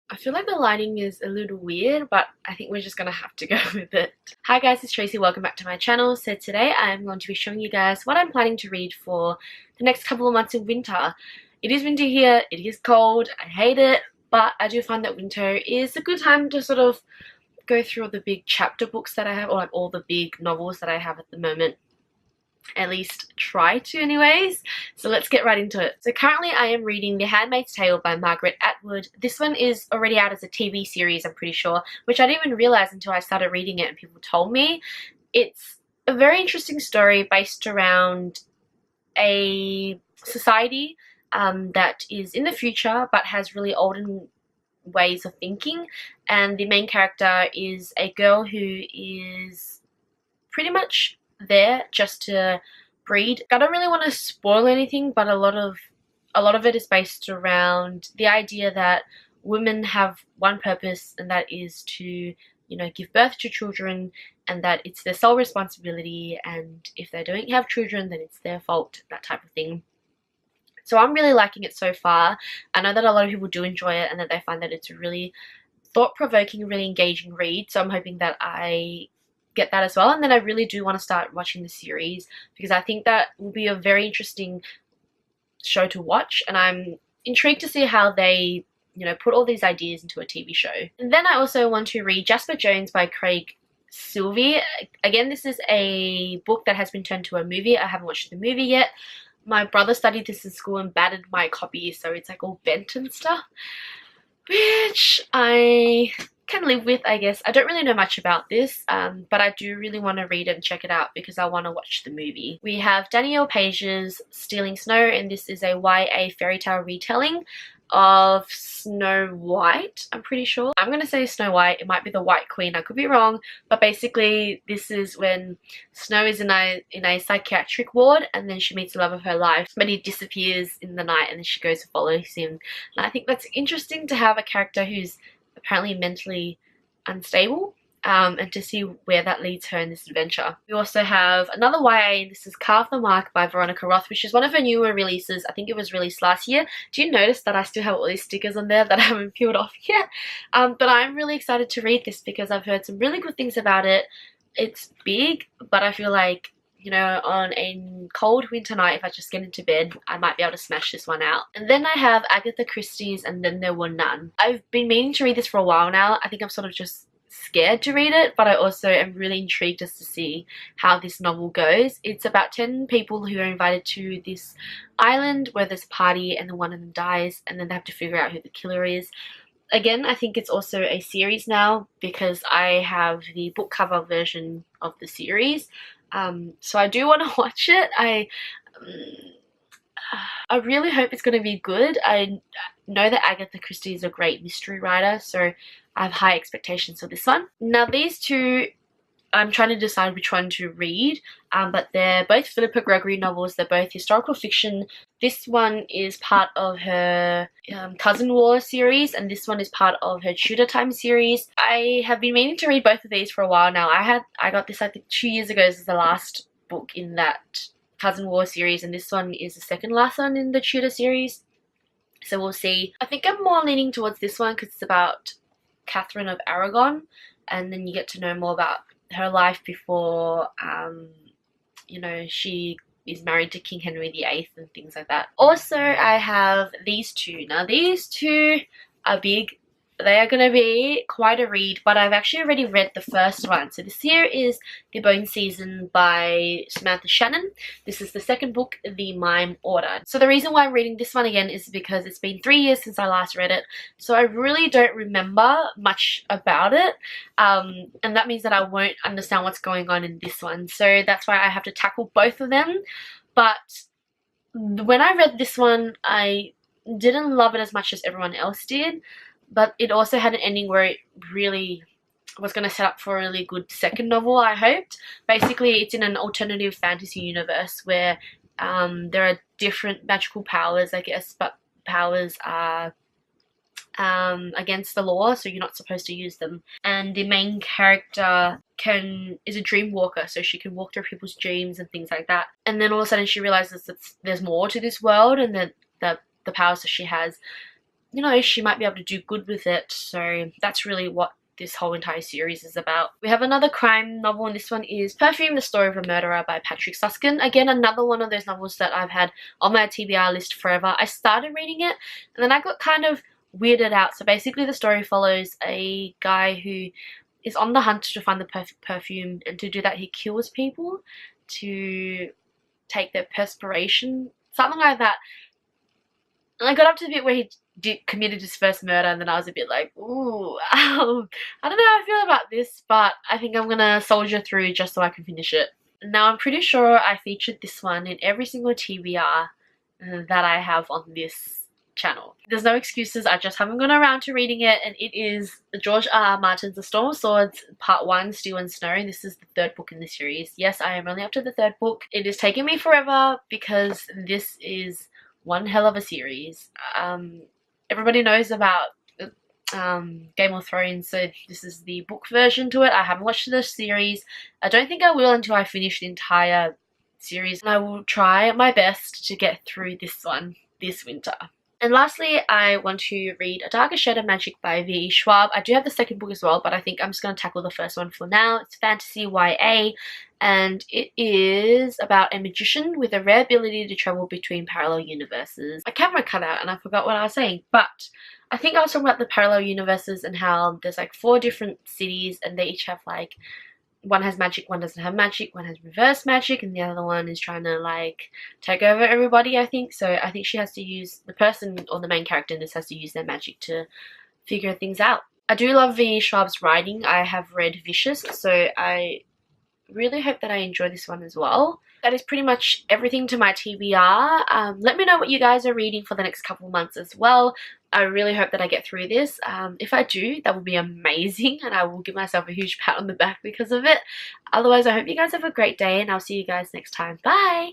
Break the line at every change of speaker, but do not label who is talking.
I feel like the lighting is a little weird, but I think we're just gonna have to go with it. Hi guys, it's Tracy. Welcome back to my channel. So today I'm going to be showing you guys what I'm planning to read for the next couple of months of winter. It is winter here, it is cold, I hate it, but I do find that winter is a good time to sort of go through all the big chapter books that I have, or like all the big novels that I have at the moment. At least try to anyways. So let's get right into it. So currently I am reading The Handmaid's Tale by Margaret Atwood. This one is already out as a TV series, I'm pretty sure, which I didn't even realize until I started reading it and people told me. It's a very interesting story based around a society that is in the future but has really olden ways of thinking, and the main character is a girl who is pretty much there just to breed. I don't really want to spoil anything, but a lot of it is based around the idea that women have one purpose, and that is to, you know, give birth to children, and that it's their sole responsibility, and if they don't have children then it's their fault, that type of thing. So I'm really liking it so far. I know that a lot of people do enjoy it and that they find that it's a really thought-provoking, really engaging read, so I'm hoping that I get that as well. And then I really do want to start watching the series because I think that will be a very interesting show to watch, and I'm intrigued to see how they, you know, put all these ideas into a TV show. And then I also want to read Jasper Jones by Craig Silvey. Again, this is a book that has been turned to a movie. I haven't watched the movie yet. My brother studied this in school and battered my copy, so it's like all bent and stuff, which I can live with, I guess. I don't really know much about this, but I do really want to read it and check it out because I want to watch the movie. We have Danielle Page's Stealing Snow, and this is a YA fairy tale retelling of Snow White, I'm pretty sure. I'm gonna say Snow White, it might be the White Queen, I could be wrong, but basically this is when Snow is in a psychiatric ward, and then she meets the love of her life, but he disappears in the night and then she goes and follows him. And I think that's interesting to have a character who's apparently mentally unstable, and to see where that leads her in this adventure. We also have another YA, and this is Carve the Mark by Veronica Roth, which is one of her newer releases. I think it was released last year. Do you notice that I still have all these stickers on there that I haven't peeled off yet? But I'm really excited to read this because I've heard some really good things about it. It's big, but I feel like, you know, on a cold winter night, if I just get into bed, I might be able to smash this one out. And then I have Agatha Christie's And Then There Were None. I've been meaning to read this for a while now. I think I'm sort of just scared to read it, but I also am really intrigued as to see how this novel goes. It's about 10 people who are invited to this island where there's a party, and then one of them dies, and then they have to figure out who the killer is. Again, I think it's also a series now because I have the book cover version of the series. So I do want to watch it. I really hope it's going to be good. I know that Agatha Christie is a great mystery writer, so I have high expectations for this one. Now these two, I'm trying to decide which one to read, but they're both Philippa Gregory novels. They're both historical fiction. This one is part of her Cousin War series, and this one is part of her Tudor Time series. I have been meaning to read both of these for a while now. I got this I think 2 years ago. This is the last book in that Cousin War series, and this one is the second last one in the Tudor series. So we'll see. I think I'm more leaning towards this one because it's about Catherine of Aragon, and then you get to know more about her life before, you know, she is married to King Henry VIII and things like that. Also, I have these two. Now, these two are big. They are going to be quite a read, but I've actually already read the first one. So this here is The Beaune Season by Samantha Shannon. This is the second book, The Mime Order. So the reason why I'm reading this one again is because it's been 3 years since I last read it, so I really don't remember much about it, and that means that I won't understand what's going on in this one. So that's why I have to tackle both of them. But when I read this one, I didn't love it as much as everyone else did. But it also had an ending where it really was going to set up for a really good second novel, I hoped. Basically, it's in an alternative fantasy universe where there are different magical powers, I guess, but powers are against the law, so you're not supposed to use them. And the main character is a dream walker, so she can walk through people's dreams and things like that. And then all of a sudden she realizes that there's more to this world, and that the powers that she has you know, she might be able to do good with it. So that's really what this whole entire series is about. We have another crime novel, and this one is Perfume, the Story of a Murderer by Patrick Susskind. Again, another one of those novels that I've had on my TBR list forever. I started reading it and then I got kind of weirded out. So basically the story follows a guy who is on the hunt to find the perfect perfume, and to do that he kills people to take their perspiration, something like that. And I got up to the bit where he committed his first murder, and then I was a bit like, ooh, I don't know how I feel about this, but I think I'm gonna soldier through just so I can finish it. Now, I'm pretty sure I featured this one in every single TBR that I have on this channel. There's no excuses, I just haven't gone around to reading it, and it is George R. Martin's The Storm of Swords Part 1, Steel and Snow. This is the 3rd book in the series. Yes, I am only up to the 3rd book. It is taking me forever because this is one hell of a series. Everybody knows about Game of Thrones, so this is the book version to it. I haven't watched the series. I don't think I will until I finish the entire series, and I will try my best to get through this one this winter. And lastly, I want to read A Darker Shade of Magic by V.E. Schwab. I do have the 2nd book as well, but I think I'm just going to tackle the 1st one for now. It's fantasy YA, and it is about a magician with a rare ability to travel between parallel universes. My camera cut out and I forgot what I was saying, but I think I was talking about the parallel universes and how there's like 4 different cities, and they each have like, one has magic, one doesn't have magic, one has reverse magic, and the other one is trying to like take over everybody, I think. So I think she has to use, the person or the main character in this has to use their magic to figure things out. I do love V. Schwab's writing. I have read Vicious, so I really hope that I enjoy this one as well. That is pretty much everything to my TBR. Let me know what you guys are reading for the next couple months as well. I really hope that I get through this. If I do, that will be amazing, and I will give myself a huge pat on the back because of it. Otherwise, I hope you guys have a great day, and I'll see you guys next time. Bye!